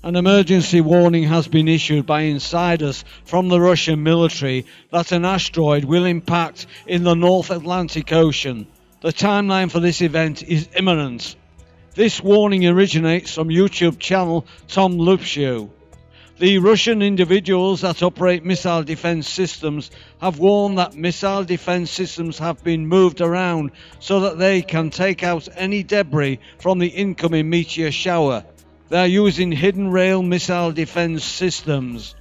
An emergency warning has been issued by insiders from the Russian military that an asteroid will impact in the North Atlantic Ocean. The timeline for this event is imminent. This warning originates from YouTube channel Tom Lupshow. The Russian individuals that operate missile defense systems have warned that missile defense systems have been moved around so that they can take out any debris from the incoming meteor shower. They are using hidden rail missile defense systems.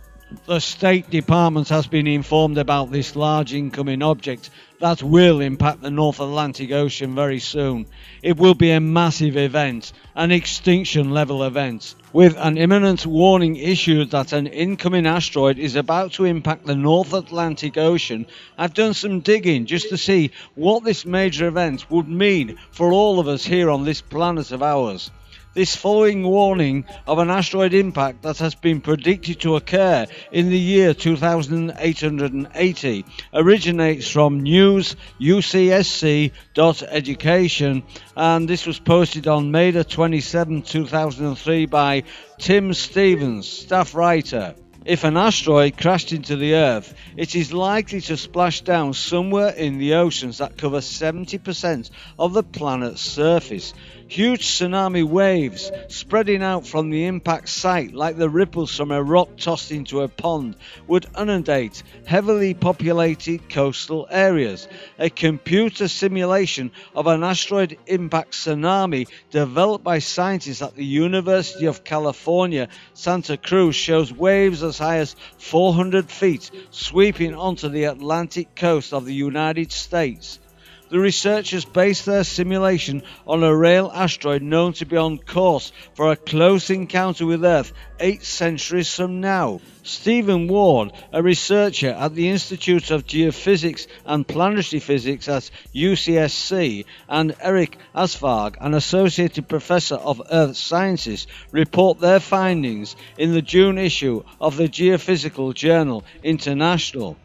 The State Department has been informed about this large incoming object that will impact the North Atlantic Ocean very soon. It will be a massive event, an extinction level event, with an imminent warning issued that an incoming asteroid is about to impact the North Atlantic Ocean. I've done some digging just to see what this major event would mean for all of us here on this planet of ours. This following warning of an asteroid impact that has been predicted to occur in the year 2880 originates from news ucsc.education, and this was posted on May 27, 2003 by Tim Stevens, staff writer. If an asteroid crashed into the Earth, it is likely to splash down somewhere in the oceans that cover 70% of the planet's surface. Huge tsunami waves spreading out from the impact site like the ripples from a rock tossed into a pond would inundate heavily populated coastal areas. A computer simulation of an asteroid impact tsunami developed by scientists at the University of California, Santa Cruz shows waves as high as 400 feet sweeping onto the Atlantic coast of the United States. The researchers based their simulation on a real asteroid known to be on course for a close encounter with Earth 8 centuries from now. Stephen Ward, a researcher at the Institute of Geophysics and Planetary Physics at UCSC, and Eric Asvarg, an associate professor of Earth Sciences, report their findings in the June issue of the Geophysical Journal International.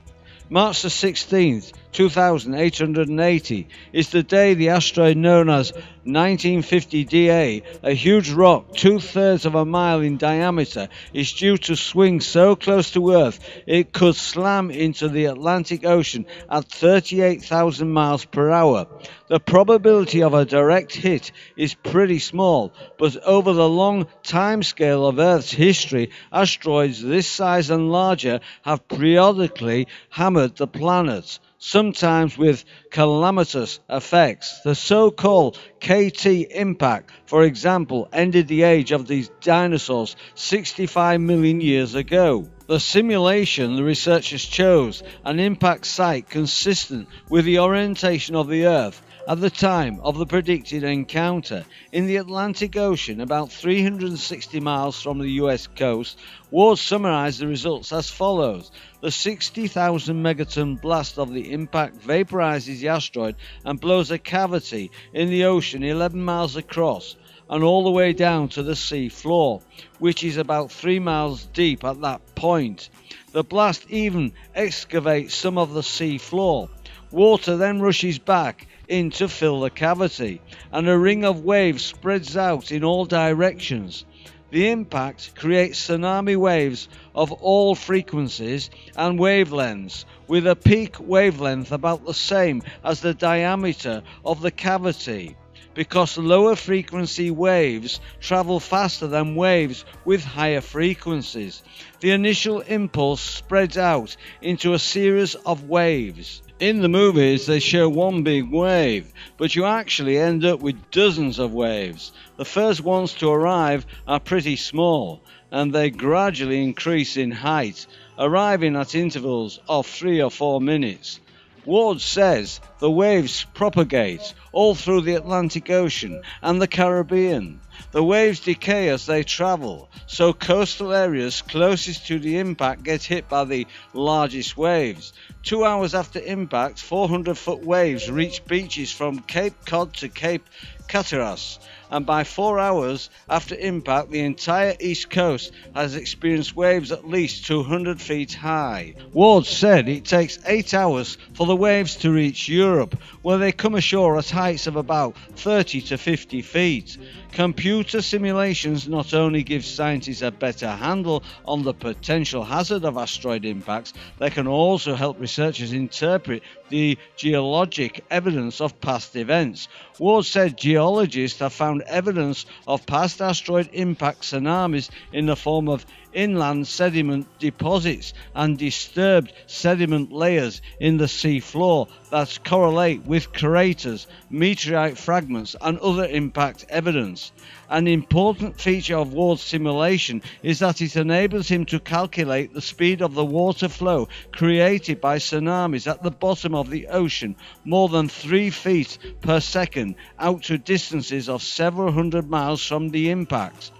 March 16, 2880 is the day the asteroid known as 1950 DA, a huge rock 2/3 of a mile in diameter, is due to swing so close to Earth it could slam into the Atlantic Ocean at 38,000 miles per hour. The probability of a direct hit is pretty small, but over the long time scale of Earth's history, asteroids this size and larger have periodically hammered the planet, sometimes with calamitous effects. The so-called KT impact, for example, ended the age of these dinosaurs 65 million years ago. The simulation the researchers chose an impact site consistent with the orientation of the Earth at the time of the predicted encounter in the Atlantic Ocean, about 360 miles from the US coast. Ward summarized the results as follows. The 60,000 megaton blast of the impact vaporizes the asteroid and blows a cavity in the ocean 11 miles across and all the way down to the sea floor, which is about 3 miles deep at that point. The blast even excavates some of the sea floor. Water then rushes back in to fill the cavity, and a ring of waves spreads out in all directions. The impact creates tsunami waves of all frequencies and wavelengths, with a peak wavelength about the same as the diameter of the cavity, because lower frequency waves travel faster than waves with higher frequencies. The initial impulse spreads out into a series of waves. In the movies they show one big wave, but you actually end up with dozens of waves. The first ones to arrive are pretty small, and they gradually increase in height, arriving at intervals of 3 or 4 minutes. Ward says the waves propagate all through the Atlantic Ocean and the Caribbean. The waves decay as they travel, so coastal areas closest to the impact get hit by the largest waves. 2 hours after impact, 400-foot waves reach beaches from Cape Cod to Cape Hatteras, and by 4 hours after impact, the entire east coast has experienced waves at least 200 feet high. Ward said it takes 8 hours for the waves to reach Europe, where they come ashore at heights of about 30 to 50 feet. Computer simulations not only give scientists a better handle on the potential hazard of asteroid impacts, they can also help researchers interpret the geologic evidence of past events. Ward said geologists have found evidence of past asteroid impact tsunamis in the form of inland sediment deposits and disturbed sediment layers in the sea floor that correlate with craters, meteorite fragments and other impact evidence. An important feature of Ward's simulation is that it enables him to calculate the speed of the water flow created by tsunamis at the bottom of the ocean, more than 3 feet per second, out to distances of several hundred miles from the impact.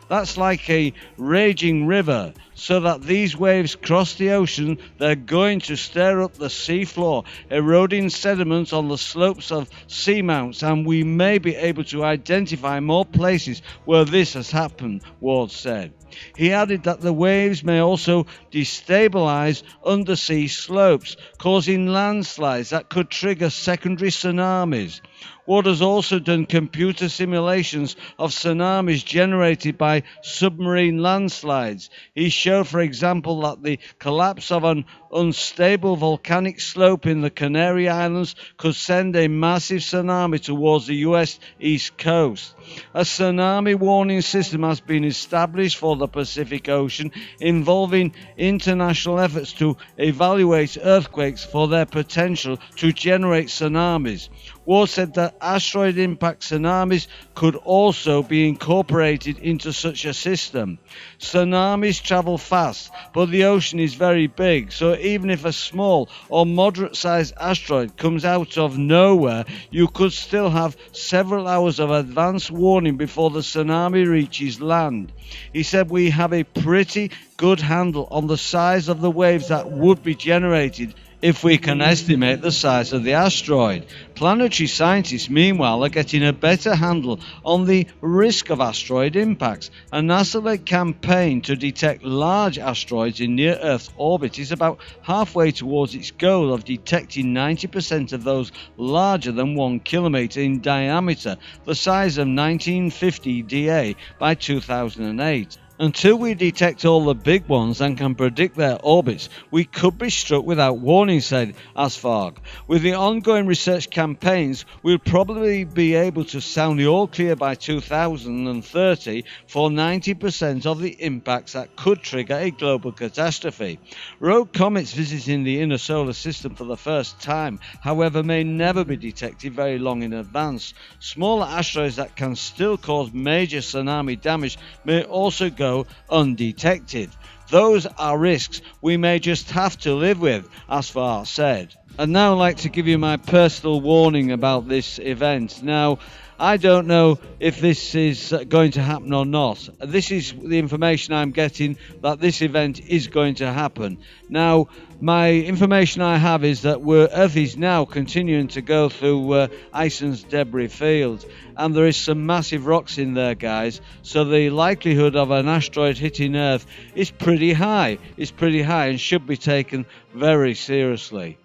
That's like a raging river, so that these waves cross the ocean, they're going to stir up the seafloor, eroding sediments on the slopes of seamounts, and we may be able to identify more places where this has happened, Ward said. He added that the waves may also destabilize undersea slopes, causing landslides that could trigger secondary tsunamis. Ward has also done computer simulations of tsunamis generated by submarine landslides. He showed, for example, that the collapse of an unstable volcanic slope in the Canary Islands could send a massive tsunami towards the US East Coast. A tsunami warning system has been established for the Pacific Ocean, involving international efforts to evaluate earthquakes for their potential to generate tsunamis. Ward said that asteroid impact tsunamis could also be incorporated into such a system. Tsunamis travel fast, but the ocean is very big, so even if a small or moderate-sized asteroid comes out of nowhere, you could still have several hours of advance warning before the tsunami reaches land. He said, "We have a pretty good handle on the size of the waves that would be generated if we can estimate the size of the asteroid." Planetary scientists, meanwhile, are getting a better handle on the risk of asteroid impacts. A NASA-led campaign to detect large asteroids in near-Earth orbit is about halfway towards its goal of detecting 90% of those larger than 1 kilometer in diameter, the size of 1950 DA, by 2008. Until we detect all the big ones and can predict their orbits, we could be struck without warning, said Asfarg. With the ongoing research campaigns, we'll probably be able to sound the all clear by 2030 for 90% of the impacts that could trigger a global catastrophe. Rogue comets visiting the inner solar system for the first time, however, may never be detected very long in advance. Smaller asteroids that can still cause major tsunami damage may also go undetected. Those are risks we may just have to live with, Asfar said. I'd now like to give you my personal warning about this event. Now, I don't know if this is going to happen or not. This is the information I'm getting, that this event is going to happen. Now, my information I have is that Earth is now continuing to go through Ison's debris field, and there is some massive rocks in there, guys, so the likelihood of an asteroid hitting Earth is pretty high. It's pretty high and should be taken very seriously.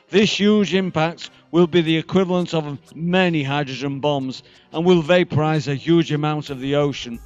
This huge impact will be the equivalent of many hydrogen bombs and will vaporize a huge amount of the ocean.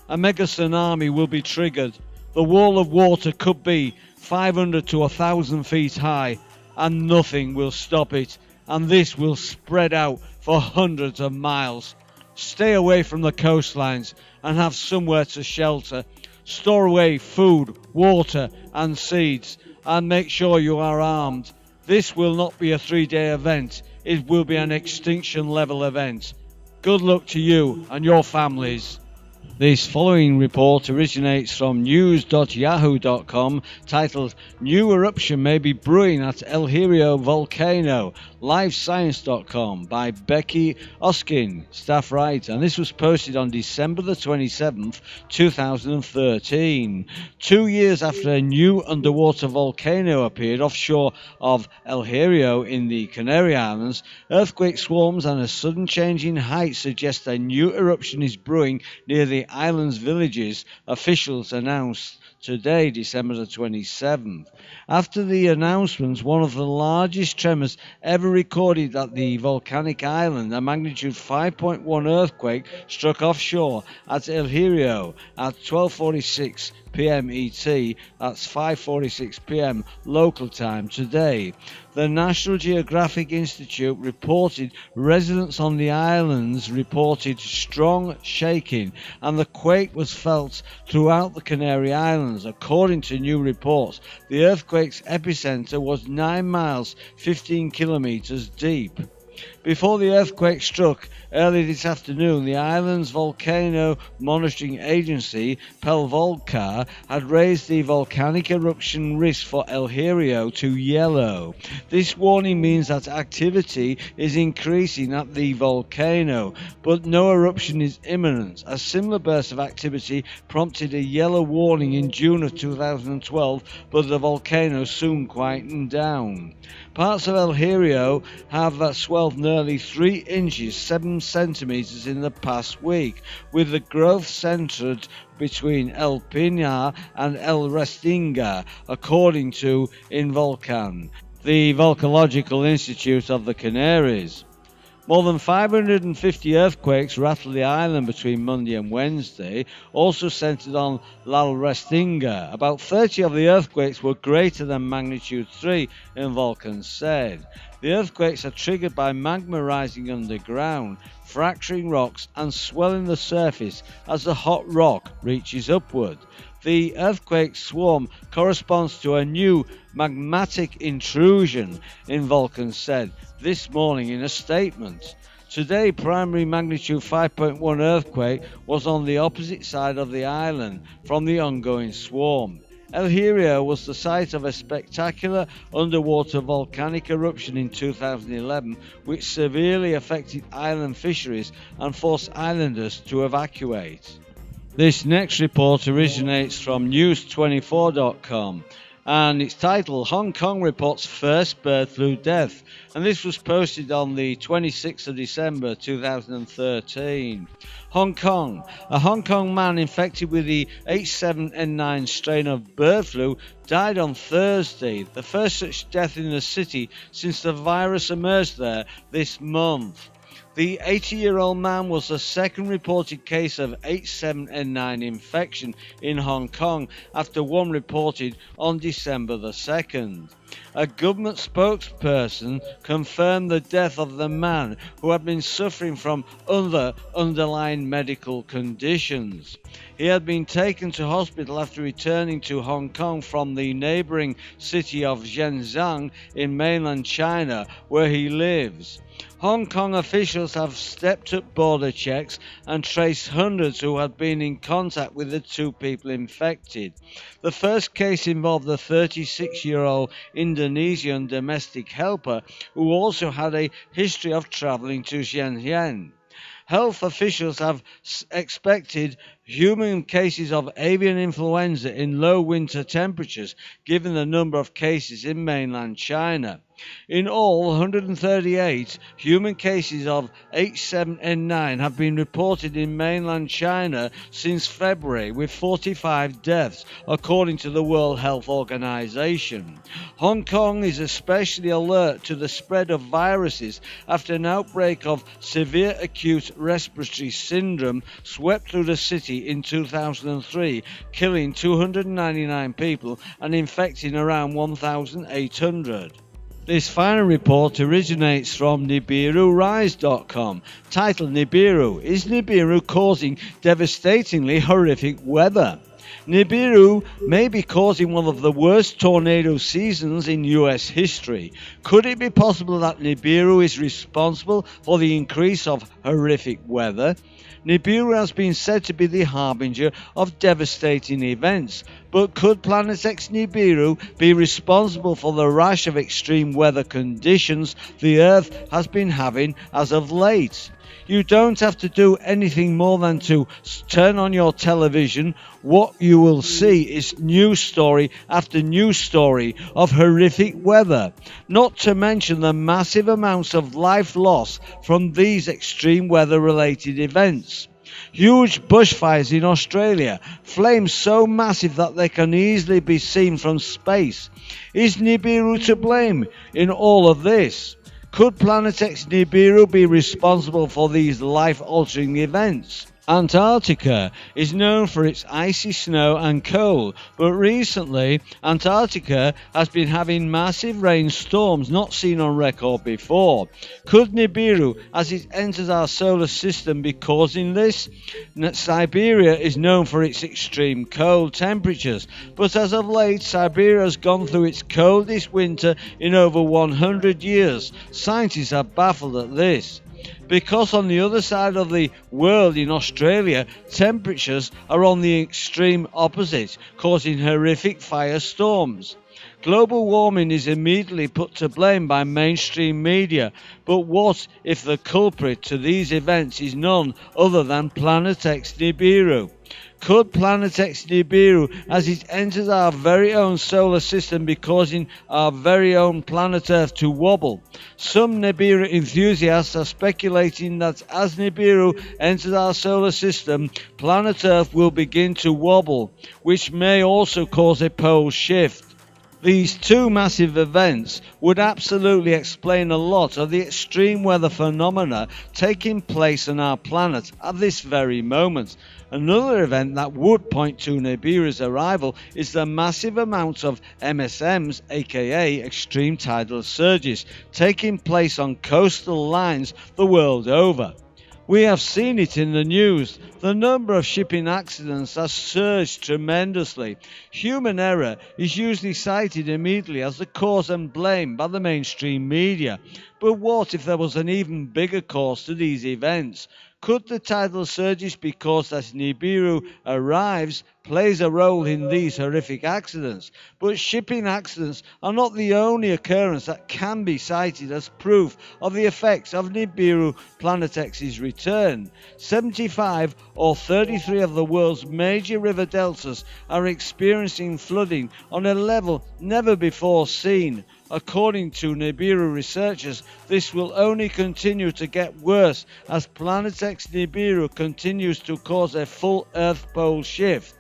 A mega tsunami will be triggered. The wall of water could be 500 to 1,000 feet high, and nothing will stop it, and this will spread out for hundreds of miles. Stay away from the coastlines and have somewhere to shelter. Store away food, water and seeds, and make sure you are armed. This will not be a 3-day event, it will be an extinction level event. Good luck to you and your families. This following report originates from news.yahoo.com, titled "New Eruption May Be Brewing at El Hierro Volcano", livescience.com, by Becky Oskin, staff writer, and this was posted on December the 27th, 2013. 2 years after a new underwater volcano appeared offshore of El Hierro in the Canary Islands, earthquake swarms and a sudden change in height suggest a new eruption is brewing near the island's villages, officials announced today, December the 27th. After the announcement, one of the largest tremors ever recorded at the volcanic island, a magnitude 5.1 earthquake, struck offshore at El Hierro at 12:46 p.m. ET, that's 5:46 p.m. local time today. The National Geographic Institute reported residents on the islands reported strong shaking, and the quake was felt throughout the Canary Islands. According to new reports, the earthquake's epicenter was 9 miles 15 kilometers deep. Before the earthquake struck early this afternoon, the island's volcano monitoring agency, Pelvolcar, had raised the volcanic eruption risk for El Hierro to yellow. This warning means that activity is increasing at the volcano, but no eruption is imminent. A similar burst of activity prompted a yellow warning in June of 2012, but the volcano soon quietened down. Parts of El Hierro have swelled nearly 3 inches 7 centimeters in the past week, with the growth centered between El Pinar and El Restinga, according to Involcan, the Volcanological Institute of the Canaries. More than 550 earthquakes rattled the island between Monday and Wednesday, also centered on La Restinga. About 30 of the earthquakes were greater than magnitude 3, Involcan said. The earthquakes are triggered by magma rising underground, fracturing rocks and swelling the surface as the hot rock reaches upward. The earthquake swarm corresponds to a new magmatic intrusion, Involcan said this morning in a statement. Today, primary magnitude 5.1 earthquake was on the opposite side of the island from the ongoing swarm. El Hierro was the site of a spectacular underwater volcanic eruption in 2011, which severely affected island fisheries and forced islanders to evacuate. This next report originates from news24.com, and it's titled Hong Kong Reports First Bird Flu Death, and this was posted on the 26th of December 2013. Hong Kong. A Hong Kong man infected with the H7N9 strain of bird flu died on Thursday, the first such death in the city since the virus emerged there this month. The 80-year-old man was the second reported case of H7N9 infection in Hong Kong after one reported on December the 2nd. A government spokesperson confirmed the death of the man, who had been suffering from other underlying medical conditions. He had been taken to hospital after returning to Hong Kong from the neighbouring city of Shenzhen in mainland China, where he lives. Hong Kong officials have stepped up border checks and traced hundreds who had been in contact with the two people infected. The first case involved a 36-year-old Indonesian domestic helper who also had a history of travelling to Shenzhen. Health officials have expected human cases of avian influenza in low winter temperatures, given the number of cases in mainland China. In all, 138 human cases of H7N9 have been reported in mainland China since February, with 45 deaths, according to the World Health Organization. Hong Kong is especially alert to the spread of viruses after an outbreak of severe acute respiratory syndrome swept through the city in 2003, killing 299 people and infecting around 1,800. This final report originates from NibiruRise.com, titled Nibiru. Is Nibiru causing devastatingly horrific weather? Nibiru may be causing one of the worst tornado seasons in US history. Could it be possible that Nibiru is responsible for the increase of horrific weather? Nibiru has been said to be the harbinger of devastating events, but could Planet X Nibiru be responsible for the rash of extreme weather conditions the Earth has been having as of late? You don't have to do anything more than to turn on your television. What you will see is news story after news story of horrific weather, not to mention the massive amounts of life loss from these extreme weather-related events. Huge bushfires in Australia, flames so massive that they can easily be seen from space. Is Nibiru to blame in all of this? Could Planet X Nibiru be responsible for these life-altering events? Antarctica is known for its icy snow and cold, but recently Antarctica has been having massive rainstorms not seen on record before. Could Nibiru, as it enters our solar system, be causing this? Siberia is known for its extreme cold temperatures, but as of late Siberia has gone through its coldest winter in over 100 years. Scientists are baffled at this. Because on the other side of the world in Australia, temperatures are on the extreme opposite, causing horrific firestorms. Global warming is immediately put to blame by mainstream media, but what if the culprit to these events is none other than Planet X Nibiru? Could Planet X Nibiru, as it enters our very own solar system, be causing our very own planet Earth to wobble? Some Nibiru enthusiasts are speculating that as Nibiru enters our solar system, planet Earth will begin to wobble, which may also cause a pole shift. These two massive events would absolutely explain a lot of the extreme weather phenomena taking place on our planet at this very moment. Another event that would point to Nibiru's arrival is the massive amounts of MSMs, aka extreme tidal surges, taking place on coastal lines the world over. We have seen it in the news. The number of shipping accidents has surged tremendously. Human error is usually cited immediately as the cause and blame by the mainstream media. But what if there was an even bigger cause to these events? Could the tidal surges be caused as Nibiru arrives, plays a role in these horrific accidents? But shipping accidents are not the only occurrence that can be cited as proof of the effects of Nibiru Planet X's return. 75 or 33 of the world's major river deltas are experiencing flooding on a level never before seen. According to Nibiru researchers, this will only continue to get worse as Planet X Nibiru continues to cause a full Earth pole shift.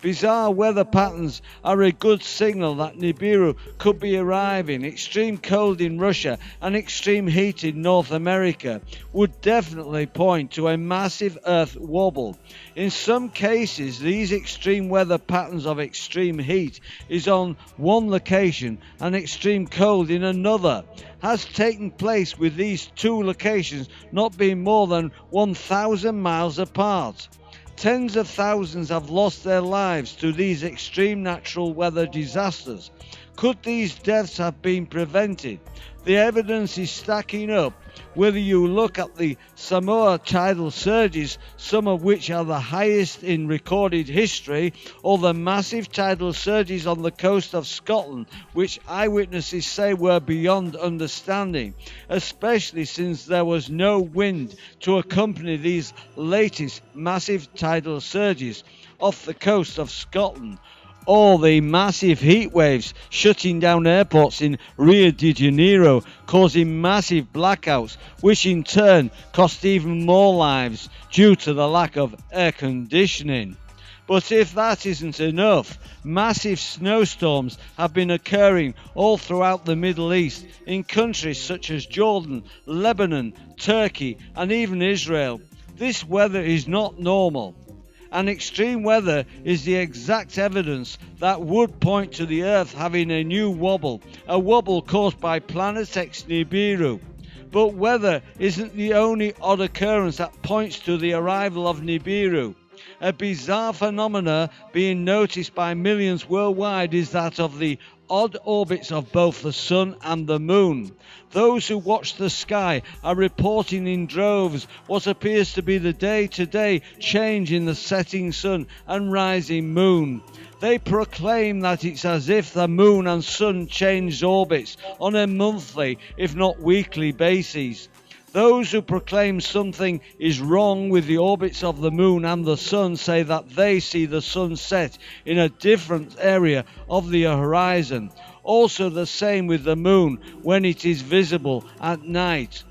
Bizarre weather patterns are a good signal that Nibiru could be arriving. Extreme cold in Russia and extreme heat in North America would definitely point to a massive Earth wobble. In some cases, these extreme weather patterns of extreme heat is on one location and extreme cold in another has taken place, with these two locations not being more than 1,000 miles apart. Tens of thousands have lost their lives to these extreme natural weather disasters. Could these deaths have been prevented? The evidence is stacking up. Whether you look at the Samoa tidal surges, some of which are the highest in recorded history, or the massive tidal surges on the coast of Scotland, which eyewitnesses say were beyond understanding, especially since there was no wind to accompany these latest massive tidal surges off the coast of Scotland. Or the massive heat waves shutting down airports in Rio de Janeiro, causing massive blackouts, which in turn cost even more lives due to the lack of air conditioning. But if that isn't enough, massive snowstorms have been occurring all throughout the Middle East, in countries such as Jordan, Lebanon, Turkey, and even Israel. This weather is not normal. And extreme weather is the exact evidence that would point to the Earth having a new wobble, a wobble caused by Planet X Nibiru. But weather isn't the only odd occurrence that points to the arrival of Nibiru. A bizarre phenomena being noticed by millions worldwide is that of the odd orbits of both the Sun and the Moon. Those who watch the sky are reporting in droves what appears to be the day-to-day change in the setting Sun and rising Moon. They proclaim that it's as if the Moon and Sun change orbits on a monthly, if not weekly basis. Those who proclaim something is wrong with the orbits of the Moon and the Sun say that they see the Sun set in a different area of the horizon. Also the same with the Moon when it is visible at night.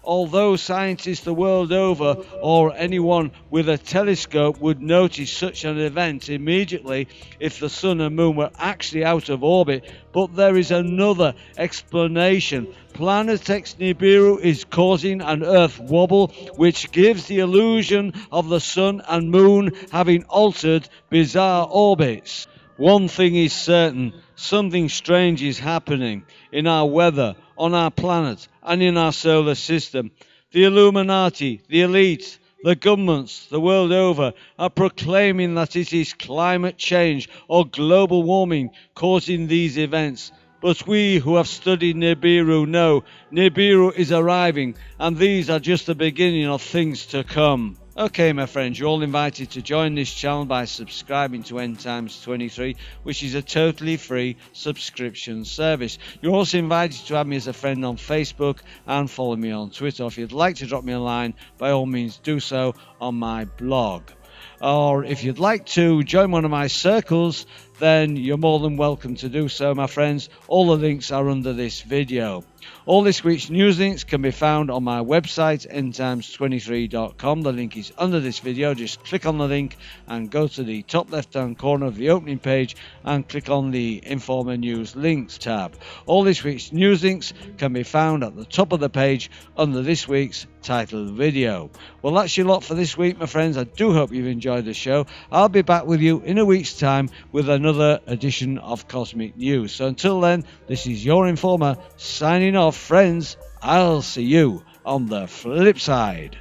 Although scientists the world over or anyone with a telescope would notice such an event immediately if the Sun and Moon were actually out of orbit, but there is another explanation. Planet X Nibiru is causing an Earth wobble, which gives the illusion of the Sun and Moon having altered bizarre orbits. One thing is certain, something strange is happening in our weather, on our planet, and in our solar system. The Illuminati, the elites, the governments the world over are proclaiming that it is climate change or global warming causing these events. But we who have studied Nibiru know Nibiru is arriving, and these are just the beginning of things to come. Okay, my friends, you're all invited to join this channel by subscribing to End Times 23, which is a totally free subscription service. You're also invited to add me as a friend on Facebook and follow me on Twitter. If you'd like to drop me a line, by all means do so on my blog. Or if you'd like to join one of my circles, then you're more than welcome to do so, my friends. All the links are under this video. All this week's news links can be found on my website, endtimes23.com. The link is under this video. Just click on the link and go to the top left hand corner of the opening page and click on the Informer News Links tab. All this week's news links can be found at the top of the page under this week's titled video. Well, that's your lot for this week, my friends. I do hope you've enjoyed the show. I'll be back with you in a week's time with another edition of Cosmic News. So until then, this is your Informer signing off, friends. I'll see you on the flip side.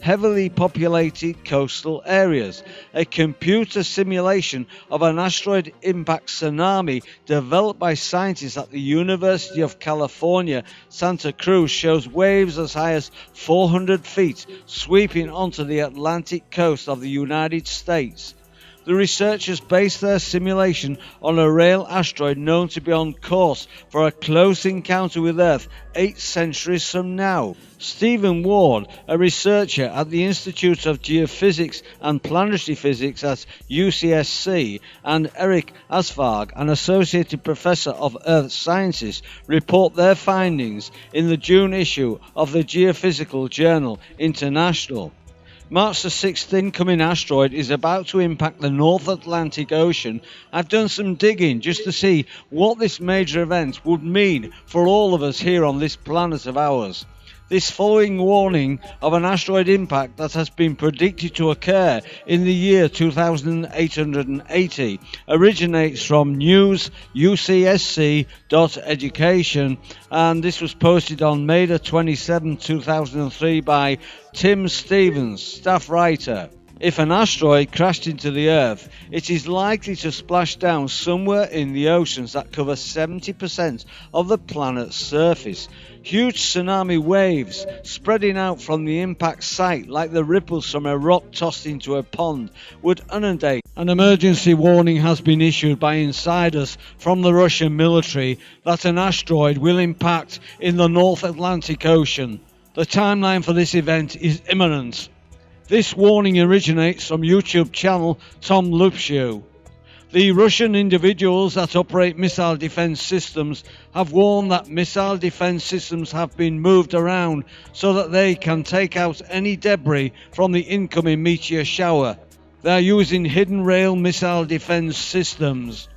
Heavily populated coastal areas. A computer simulation of an asteroid impact tsunami developed by scientists at the University of California, Santa Cruz shows waves as high as 400 feet sweeping onto the Atlantic coast of the United States. The researchers based their simulation on a real asteroid known to be on course for a close encounter with Earth 8 centuries from now. Stephen Ward, a researcher at the Institute of Geophysics and Planetary Physics at UCSC, and Eric Asfarg, an associated professor of Earth Sciences, report their findings in the June issue of the Geophysical Journal International. March the 6th incoming asteroid is about to impact the North Atlantic Ocean. I've done some digging just to see what this major event would mean for all of us here on this planet of ours. This following warning of an asteroid impact that has been predicted to occur in the year 2880 originates from news.ucsc.education, and this was posted on May the 27th, 2003 by Tim Stevens, staff writer. If an asteroid crashed into the Earth, it is likely to splash down somewhere in the oceans that cover 70% of the planet's surface. Huge tsunami waves spreading out from the impact site like the ripples from a rock tossed into a pond would inundate. An emergency warning has been issued by insiders from the Russian military that an asteroid will impact in the North Atlantic Ocean. The timeline for this event is imminent. This warning originates from YouTube channel Tom Lupshow. The Russian individuals that operate missile defense systems have warned that missile defense systems have been moved around so that they can take out any debris from the incoming meteor shower. They are using hidden rail missile defense systems.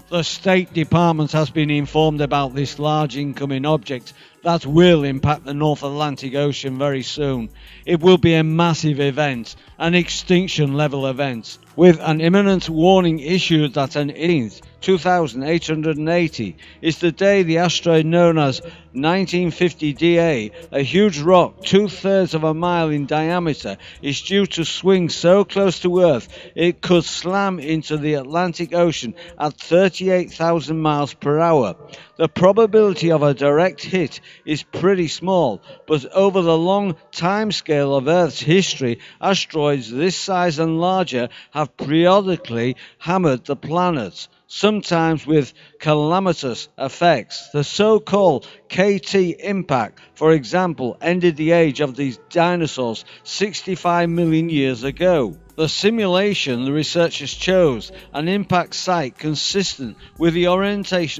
The State Department has been informed about this large incoming object that will impact the North Atlantic Ocean very soon. It will be a massive event, an extinction level event, with an imminent warning issued that on 2880 is the day the asteroid known as 1950 DA, a huge rock 2/3 of a mile in diameter, is due to swing so close to Earth it could slam into the Atlantic Ocean at 38,000 miles per hour. The probability of a direct hit is pretty small, but over the long timescale of Earth's history, asteroids this size and larger have periodically hammered the planet, sometimes with calamitous effects. The so-called KT impact, for example, ended the age of these dinosaurs 65 million years ago. The simulation the researchers chose an impact site consistent with the orientation